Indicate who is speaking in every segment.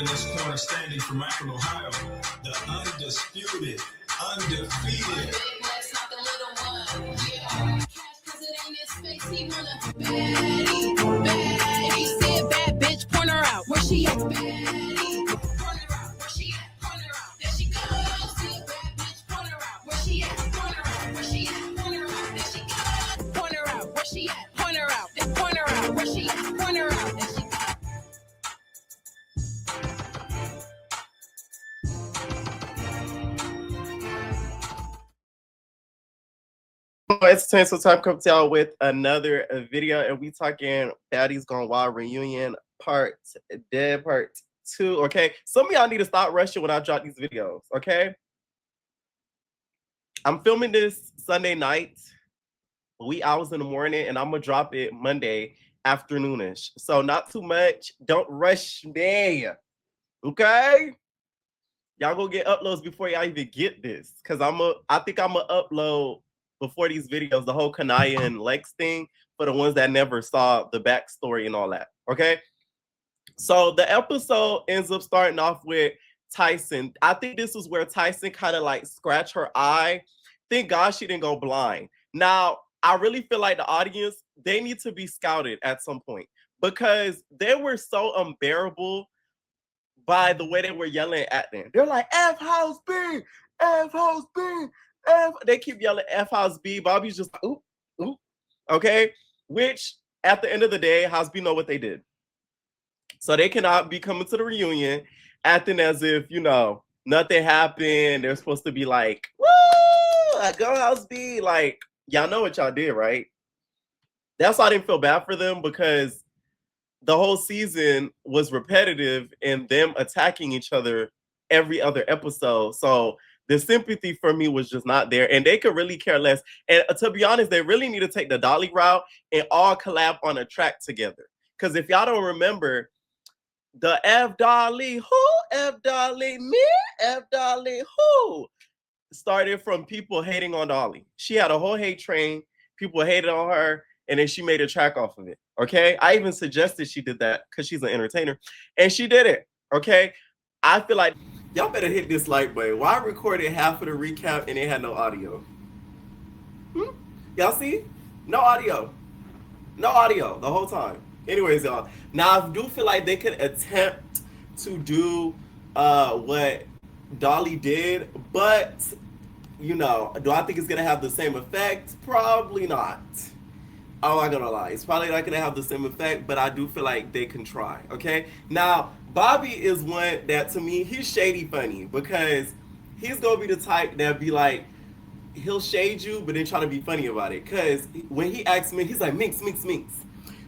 Speaker 1: in this corner standing from Akron, Ohio, the undisputed, undefeated. Not the little one. Yeah. Cause it ain't his face, he wanna Baddies. Said bad bitch, point her out. Where she at? Baddies. Point her out. Where she at? Point her out. There she goes. Said bad bitch, point her out. Where she at? Point her out. Where she at? Point her out. There she goes. Point her out. Where she at? Point her out. Point her out. Where she at? Point her out. There she goes.
Speaker 2: It's time comes out with another video, and we talking Baddies Gone Wild reunion part 2. Okay, some of y'all need to stop rushing when I drop these videos. Okay, I'm filming this Sunday night, wee hours in the morning, and I'm gonna drop it Monday afternoonish. So not too much. Don't rush me. Okay. Y'all go get uploads before y'all even get this, because I think I'm gonna upload before these videos the whole Kanaya and Lex thing for the ones that never saw the backstory and all that. Okay, so the episode ends up starting off with Tyson. I think this is where Tyson kind of like scratched her eye. Thank God she didn't go blind. Now I really feel like the audience, they need to be scouted at some point, because they were so unbearable by the way they were yelling at them. They're like, F House B, F House B, F. They keep yelling F House B. Bobby's just like, ooh, ooh. Okay? Which, at the end of the day, House B know what they did. So they cannot be coming to the reunion acting as if, you know, nothing happened. They're supposed to be like, woo, go House B. Like, y'all know what y'all did, right? That's why I didn't feel bad for them, because the whole season was repetitive in them attacking each other every other episode. So the sympathy for me was just not there, and they could really care less. And to be honest, they really need to take the Dolly route and all collab on a track together. Because if y'all don't remember, the F Dolly who, F Dolly me, F Dolly who started from people hating on Dolly. She had a whole hate train. People hated on her, and then she made a track off of it. Okay, I even suggested she did that because she's an entertainer, and she did it. Okay, I feel like y'all better hit this like button. Why I recorded half of the recap and it had no audio? Y'all see? No audio. No audio the whole time. Anyways, y'all. Now I do feel like they could attempt to do what Dolly did, but you know, do I think it's gonna have the same effect? Probably not. I'm not gonna lie. It's probably not gonna have the same effect, but I do feel like they can try. Okay. Now, Bobby is one that, to me, he's shady funny, because he's gonna be the type that be like, he'll shade you, but then try to be funny about it. Because when he asks me, he's like, Minkx, Minkx, Minkx.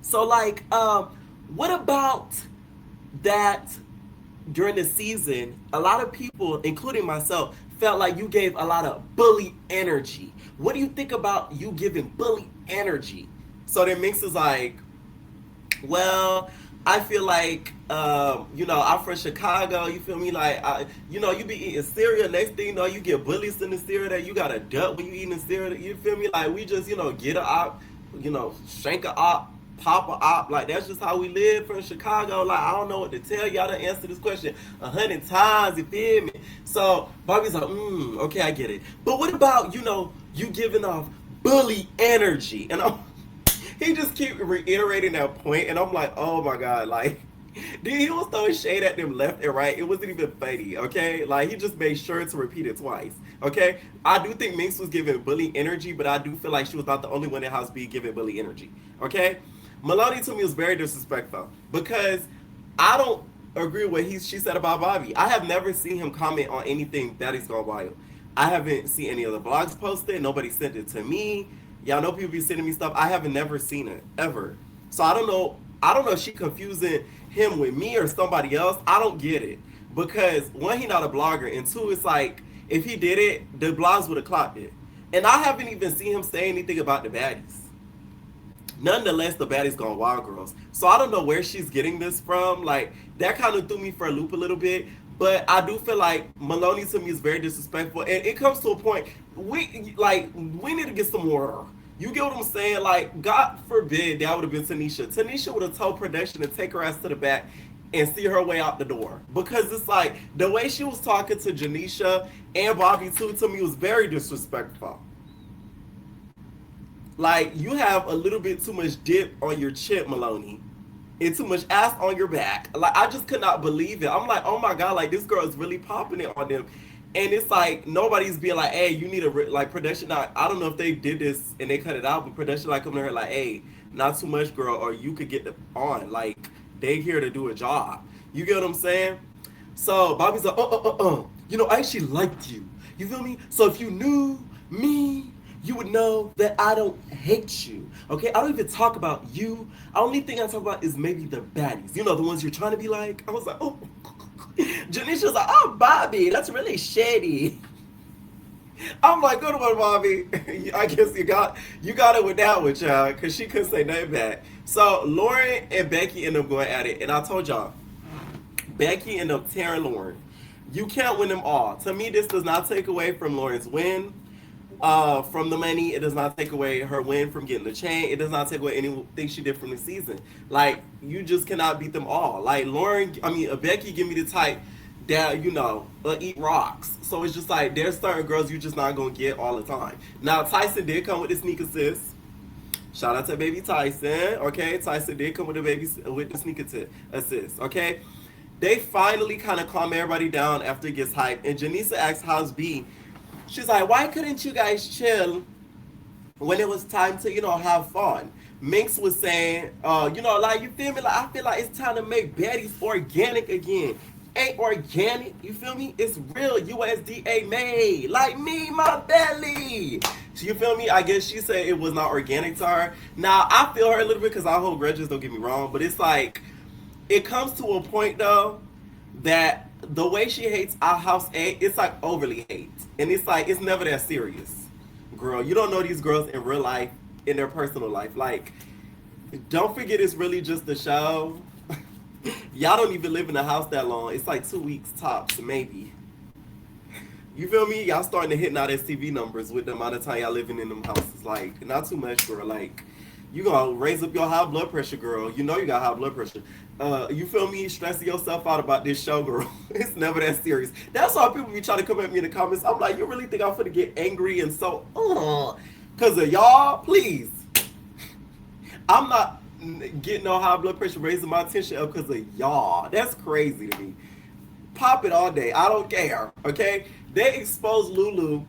Speaker 2: So like, what about that? During the season, a lot of people, including myself, felt like you gave a lot of bully energy. What do you think about you giving bully energy? So then Minkx is like, well, I feel like, you know, I'm from Chicago, you feel me? Like, you know, you be eating cereal, next thing you know, you get bullies in the cereal that you got a duck when you eating the cereal, you feel me? Like, we just, you know, get a op, you know, shank a op, pop a op, like, that's just how we live from Chicago. Like, I don't know what to tell y'all to answer this question 100 times, you feel me? So, Bobby's like, okay, I get it. But what about, you know, you giving off bully energy? And he just keep reiterating that point, and I'm like, oh my God, like, dude, he was throwing shade at them left and right. It wasn't even funny, okay? Like, he just made sure to repeat it twice, okay? I do think Minkx was giving bully energy, but I do feel like she was not the only one in House B giving bully energy, okay? Maloney to me was very disrespectful, because I don't agree with what she said about Bobby. I have never seen him comment on anything Baddies Gone Wild. I haven't seen any of the blogs posted. Nobody sent it to me. Y'all know people be sending me stuff. I haven't never seen it, ever. So I don't know if she confusing him with me or somebody else. I don't get it. Because one, he not a blogger, and two, it's like, if he did it, the blogs would have clocked it. And I haven't even seen him say anything about the baddies. Nonetheless, the Baddies Gone Wild girls. So I don't know where she's getting this from. Like, that kind of threw me for a loop a little bit. But I do feel like Maloney to me is very disrespectful. And it comes to a point, we need to get some order. You get what I'm saying? Like, God forbid that would have been Tanisha. Tanisha would have told production to take her ass to the back and see her way out the door. Because it's like, the way she was talking to Janisha and Bobby too, to me, was very disrespectful. Like, you have a little bit too much dip on your chip, Maloney, and too much ass on your back. Like, I just could not believe it. I'm like, oh my God, like, this girl is really popping it on them. And it's like, nobody's being like, hey, you need a, like, production. I don't know if they did this and they cut it out, but production, like, coming to her, like, hey, not too much, girl, or you could get on. Like, they here to do a job. You get what I'm saying? So, Bobby's like, you know, I actually liked you. You feel me? So, if you knew me, you would know that I don't hate you, okay? I don't even talk about you. The only thing I talk about is maybe the baddies. You know, the ones you're trying to be like. I was like, oh. Janisha was like, oh, Bobby, that's really shady. I'm like, good one, Bobby. I guess you got it with that one, child, because she couldn't say nothing back. So, Lauren and Becky end up going at it, and I told y'all, Becky ended up tearing Lauren. You can't win them all. To me, this does not take away from Lauren's win. From the money, it does not take away her win from getting the chain. It does not take away anything she did from the season. Like, you just cannot beat them all. Like, Becky give me the type that, you know, eat rocks. So it's just like, there's certain girls you're just not going to get all the time. Now, Tyson did come with the sneak assist. Shout out to baby Tyson, okay? Tyson did come with the sneak assist, okay? They finally kind of calm everybody down after it gets hyped. And Janisa asks how's B. She's like, why couldn't you guys chill when it was time to, you know, have fun? Minkx was saying, you know, like, you feel me? Like, I feel like it's time to make Baddies organic again. Ain't organic, you feel me? It's real USDA made. Like me, my belly. So you feel me? I guess she said it was not organic to her. Now, I feel her a little bit because I hold grudges, don't get me wrong. But it's like, it comes to a point, though, that the way she hates our house A, it's like overly hate. And it's like, it's never that serious. Girl, you don't know these girls in real life, in their personal life. Like, don't forget it's really just the show. Y'all don't even live in the house that long. It's like 2 weeks tops, maybe. You feel me? Y'all starting to hit now STV numbers with the amount of time y'all living in them houses. Like, not too much, girl. Like, you gonna raise up your high blood pressure, girl. You know you got high blood pressure. You feel me? Stressing yourself out about this show, girl. It's never that serious. That's why people be trying to come at me in the comments. I'm like, you really think I'm finna get angry and so, cause of y'all? Please. I'm not getting no high blood pressure, raising my tension up because of y'all. That's crazy to me. Pop it all day. I don't care. Okay? They exposed Lulu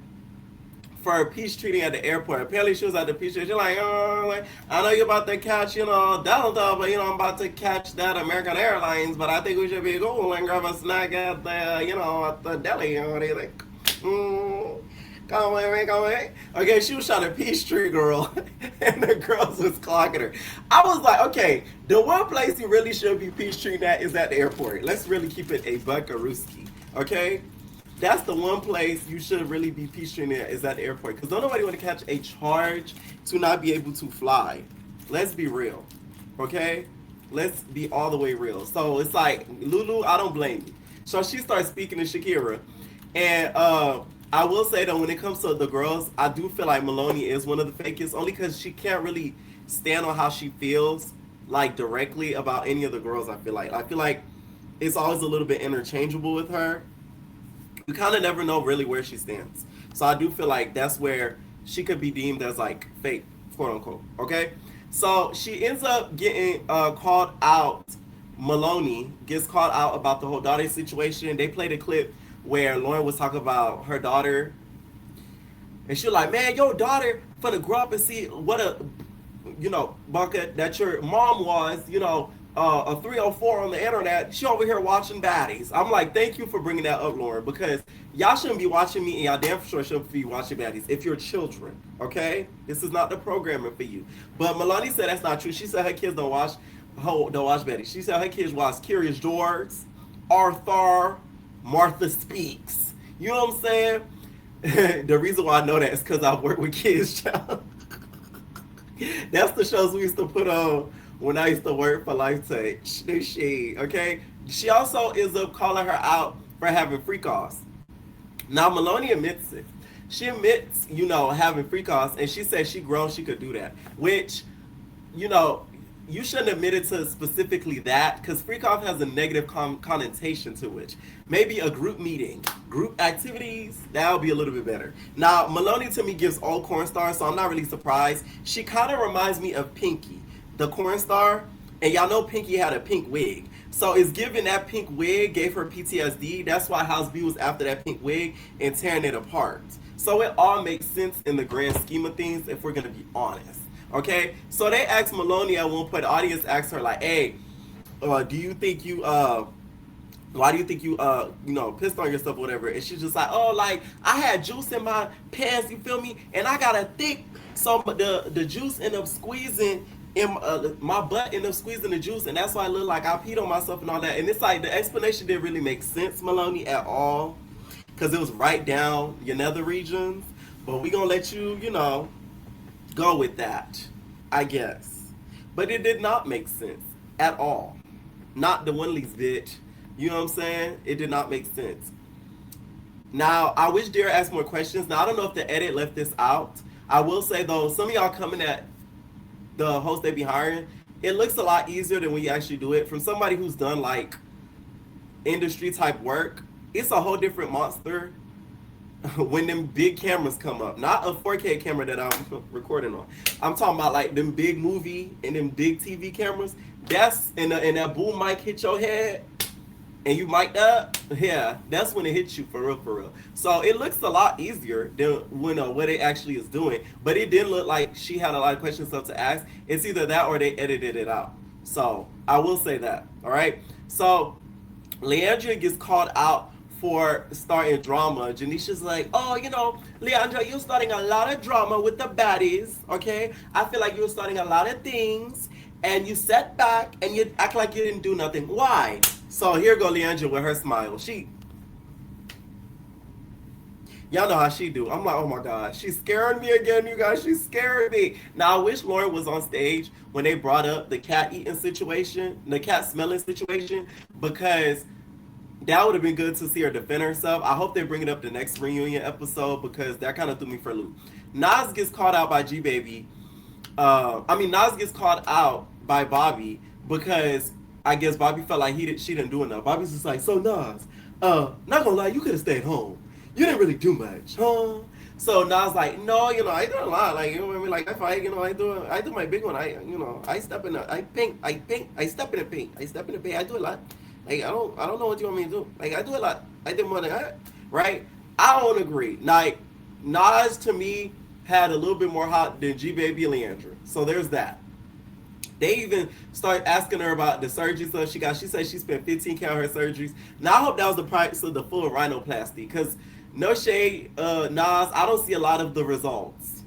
Speaker 2: for peace treating at the airport. Apparently she was at the peace treating. She's like, I know you're about to catch, you know, Delta, but, you know, I'm about to catch that American Airlines, but I think we should be going and grab a snack at the, you know, at the deli. What do you think? Come away, come away. Okay, she was trying to peace treat girl, and the girls was clocking her. I was like, okay, the one place you really should be peace treating at is at the airport. Let's really keep it a buckarooski, okay? That's the one place you should really be peace treating at is at the airport, because don't nobody want to catch a charge to not be able to fly. Let's be real, okay? Let's be all the way real. So it's like, Lulu, I don't blame you. So she starts speaking to Shakira, and I will say though, when it comes to the girls, I do feel like Maloney is one of the fakest, only because she can't really stand on how she feels, like, directly about any of the girls. I feel like it's always a little bit interchangeable with her. You kind of never know really where she stands. So I do feel like that's where she could be deemed as, like, fake, quote unquote. Okay, so she ends up getting called out. Maloney gets called out about the whole daughter situation. They played a clip where Lauren was talking about her daughter, and she was like, man, your daughter finna grow up and see what a, you know, bucket that your mom was, you know, a 304 on the internet. She over here watching Baddies. I'm like, thank you for bringing that up, Lauren, because y'all shouldn't be watching me, and y'all damn sure shouldn't be watching Baddies if you're children, okay? This is not the programming for you. But Maloney said that's not true. She said her kids don't watch Baddies. She said her kids watch Curious George, Arthur, Martha Speaks. You know what I'm saying? The reason why I know that is because I work with kids, child. That's the shows we used to put on when I used to work for Lifetouch. Okay? She also ends up calling her out for having freak offs. Now, Maloney admits it. She admits, you know, having freak offs, and she says she grown, she could do that. Which, you know, you shouldn't admit it to specifically that, because freak off has a negative connotation to it. Maybe a group meeting, group activities, that would be a little bit better. Now, Maloney to me gives all corn stars, so I'm not really surprised. She kind of reminds me of Pinky, the corn star, and y'all know Pinky had a pink wig. So it's giving that pink wig gave her PTSD. That's why House B was after that pink wig and tearing it apart. So it all makes sense in the grand scheme of things if we're going to be honest. Okay, so they asked Maloney at one point. The audience asked her like, "Hey, do you think you why do you think you pissed on yourself or whatever?" And she's just like, "Oh, like I had juice in my pants, you feel me? And I got a thick, so the juice ended up squeezing in my butt ended up squeezing the juice, and that's why I look like I peed on myself and all that." And it's like the explanation didn't really make sense, Maloney, at all, because it was right down your nether regions. But we gonna let you, go with that, I guess. But it did not make sense at all. Not the one least bit. You know what I'm saying? It did not make sense. Now, I wish Dara asked more questions. Now, I don't know if the edit left this out. I will say, though, some of y'all coming at the host they be hiring, it looks a lot easier than when you actually do it. From somebody who's done, like, industry type work, it's a whole different monster when them big cameras come up. Not a 4K camera that I'm recording on. I'm talking about like them big movie and them big TV cameras. That's and that boom mic hit your head and you mic'd up. Yeah, that's when it hits you for real, for real. So it looks a lot easier than when what it actually is doing. But it didn't look like she had a lot of questions stuff to ask. It's either that or they edited it out. So I will say that. All right. So Leandrea gets called out for starting drama. Janisha's like, "Oh, Leandrea, you're starting a lot of drama with the baddies, okay? I feel like you're starting a lot of things, and you sat back and you act like you didn't do nothing. Why?" So here go Leandrea with her smile. Y'all know how she do. I'm like, oh my God, she's scaring me again, you guys. She's scaring me. Now, I wish Lauren was on stage when they brought up the cat eating situation, the cat smelling situation, because that would have been good to see her defend herself. I hope they bring it up the next reunion episode because that kind of threw me for a loop. Nas gets called out by G-Baby. Nas gets called out by Bobby because I guess Bobby felt like she didn't do enough. Bobby's just like, "So Nas, not gonna lie, you could have stayed home. You didn't really do much, huh?" So Nas like, "No, I do a lot. Like, you know what I mean? Like, if I do my big one. I step in the, I step in the paint. I do a lot. Like, I don't know what you want me to do. Like, I do a lot. I did more than that, right? I don't agree. Like, Nas to me had a little bit more hot than G-Baby and Leandrea. So there's that. They even started asking her about the surgery stuff she got. She said she spent $15K on her surgeries. Now I hope that was the price of the full rhinoplasty, because no shade, Nas, I don't see a lot of the results.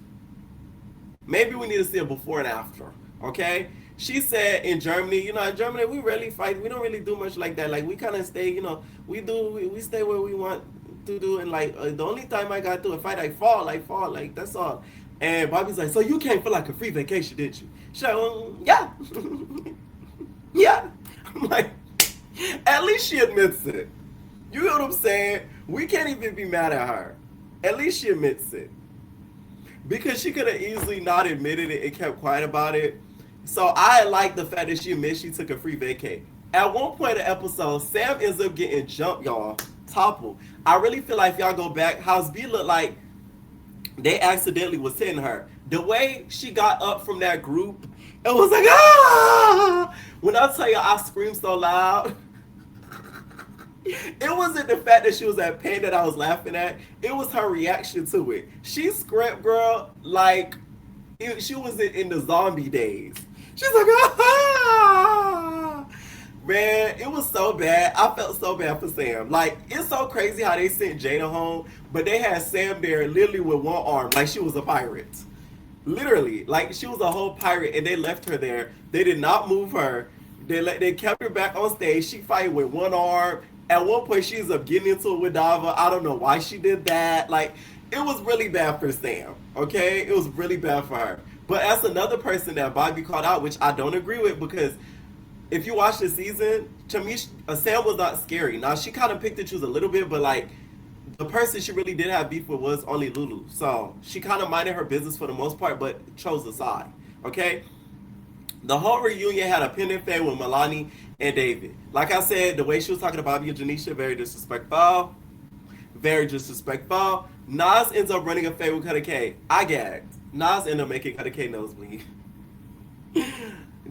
Speaker 2: Maybe we need to see a before and after, okay? She said in Germany, in Germany we rarely fight. We don't really do much like that. Like, we kind of stay, we stay where we want to do. And like the only time I got to a fight, I fall. Like, that's all. And Bobby's like, "So you came for like a free vacation, didn't you?" She's like, "Yeah." Yeah. I'm like, at least she admits it. You know what I'm saying? We can't even be mad at her. At least she admits it. Because she could have easily not admitted it and kept quiet about it. So I like the fact that she admits she took a free vacay. At one point in the episode, Sam ends up getting jumped, y'all. Toppled. I really feel like if y'all go back, House B looked like they accidentally was hitting her. The way she got up from that group, it was like, ah! When I tell you I screamed so loud, it wasn't the fact that she was at pain that I was laughing at. It was her reaction to it. She screamed, girl, like she was in the zombie days. She's like, ah! Man, it was so bad. I felt so bad for Sam. Like, it's so crazy how they sent Jada home, but they had Sam there literally with one arm, like she was a pirate. Literally, like she was a whole pirate, and they left her there. They did not move her. They kept her back on stage. She fight with one arm. At one point, she ends up getting into it with Dava. I don't know why she did that. Like, it was really bad for Sam, okay? It was really bad for her. But as another person that Bobby called out, which I don't agree with, because if you watch the season, to me, Sam was not scary. Now, she kind of picked and choose a little bit, but like, the person she really did have beef with was only Lulu. So she kind of minded her business for the most part, but chose a side, okay? The whole reunion had a pending fade with Maloney and David. Like I said, the way she was talking to Bobby and Janisha, very disrespectful. Very disrespectful. Nas ends up running a fade with Cuddy K. I gagged. Nas ended up making Cuddy K nosebleed.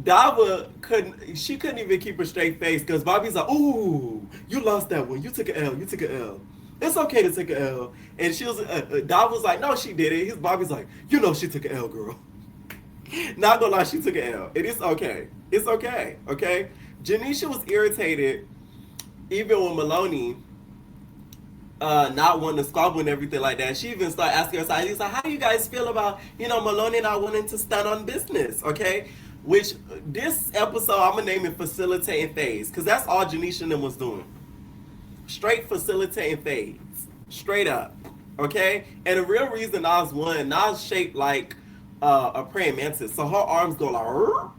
Speaker 2: Dava couldn't even keep a straight face because Bobby's like, ooh, you lost that one. You took an L. You took an L. It's okay to take an L. And she was, Dava's like, no, she did it. Bobby's like, you know she took an L, girl. Not gonna lie, she took an L. It is okay. It's okay, okay? Janisha was irritated even with Maloney not wanting to squabble and everything like that. She even started asking her side. He's like, how do you guys feel about, Maloney not wanting to stand on business, okay? Which, this episode, I'm going to name it Facilitating Phase, because that's all Janisha and them was doing. Straight facilitating phase. Straight up, okay? And the real reason Nas won, Nas shaped like a praying mantis, so her arms go like, Rrr!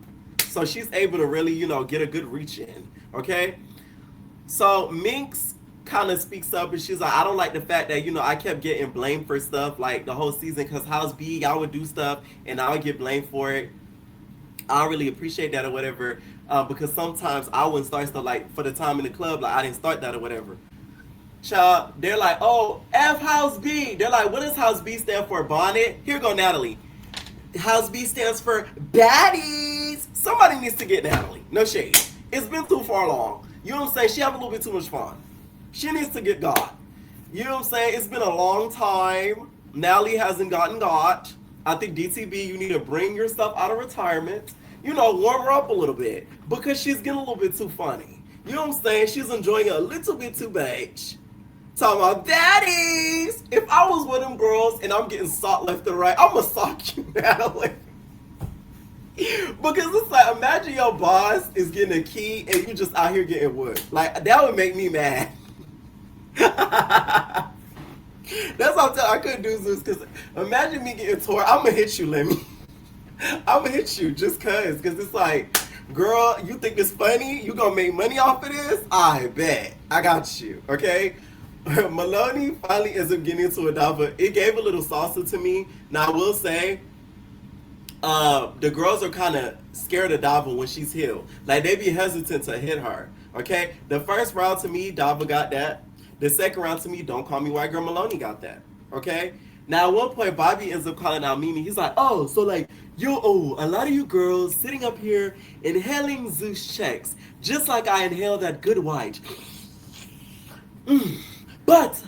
Speaker 2: So she's able to really, get a good reach in, okay? So Minkx kind of speaks up and she's like, I don't like the fact that, I kept getting blamed for stuff like the whole season because House B, I would do stuff and I would get blamed for it. I don't really appreciate that or whatever because sometimes I wouldn't start stuff like for the time in the club, like I didn't start that or whatever. Child, they're like, oh, F House B. They're like, what does House B stand for, Bonnet? Here go Natalie. House B stands for Baddies. Somebody needs to get Natalie. No shade. It's been too far long. You know what I'm saying? She have a little bit too much fun. She needs to get God. You know what I'm saying? It's been a long time. Natalie hasn't gotten God. I think DTB, you need to bring yourself out of retirement. Warm her up a little bit. Because she's getting a little bit too funny. You know what I'm saying? She's enjoying it a little bit too much. Talking about Baddies. If I was one of them girls and I'm getting sought left and right, I'm going to sock you, Natalie. Because it's like, imagine your boss is getting a key and you just out here getting wood. Like, that would make me mad. That's what I'm telling you. I couldn't do this because imagine me getting tore. I'm going to hit you, Lemmy. I'm going to hit you just because it's like, girl, you think it's funny? You going to make money off of this? I bet. I got you, okay? Maloney finally ends up getting into a Dava. It gave a little salsa to me. Now, I will say, the girls are kind of scared of Dava when she's healed. Like, they be hesitant to hit her, okay? The first round to me, Dava got that. The second round to me, Don't Call Me White Girl, Maloney got that, okay? Now, at one point, Bobby ends up calling out Mimi. He's like, oh, so like, a lot of you girls sitting up here inhaling Zeus checks, just like I inhaled that good white. But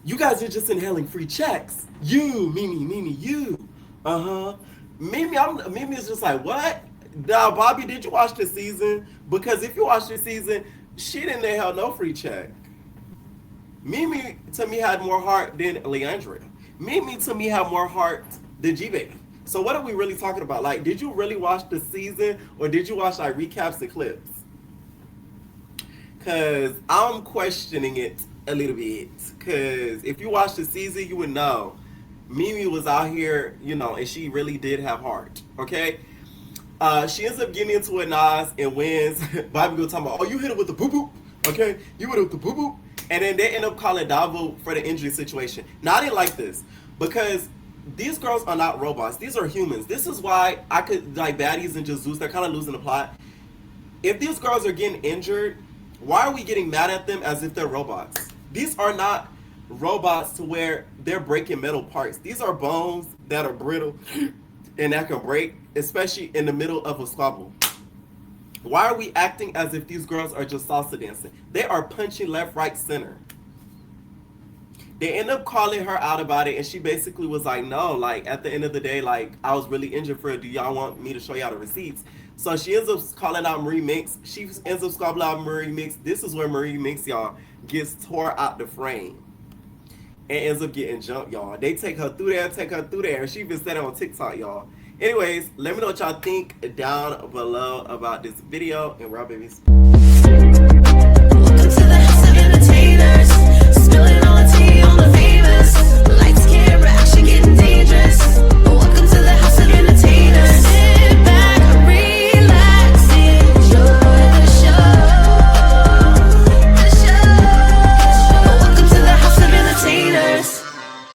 Speaker 2: you guys are just inhaling free checks. You, Mimi, you. Mimi is just like, what? Now, Bobby, did you watch the season? Because if you watched the season, she didn't inhale no free check. Mimi, to me, had more heart than Leandrea. Mimi, to me, had more heart than G-Baby. So what are we really talking about? Like, did you really watch the season or did you watch, like, recaps and clips? Because I'm questioning it a little bit. Because if you watch the season, you would know. Mimi was out here, and she really did have heart, okay? She ends up getting into it, Nas, and wins. Bobby go talking about, oh, you hit it with the boo-boo, okay? You hit it with the boo-boo. And then they end up calling Davo for the injury situation. Now, I didn't like this because these girls are not robots. These are humans. This is why I could, like, Baddies and just Zeus, they're kind of losing the plot. If these girls are getting injured, why are we getting mad at them as if they're robots? These are not robots to where they're breaking metal parts. These are bones that are brittle and that can break, especially in the middle of a squabble. Why are we acting as if these girls are just salsa dancing? They are punching left, right, center. They end up calling her out about it, and she basically was like, no, like, at the end of the day, like, I was really injured for it. Do y'all want me to show y'all the receipts? So she ends up calling out Marie Minkx. She ends up squabbling out Marie Minkx. This is where Marie Minkx, y'all, gets tore out the frame and ends up getting jumped, y'all. They take her through there, and she even said it on TikTok, y'all. Anyways, let me know what y'all think down below about this video, and we're out, babies.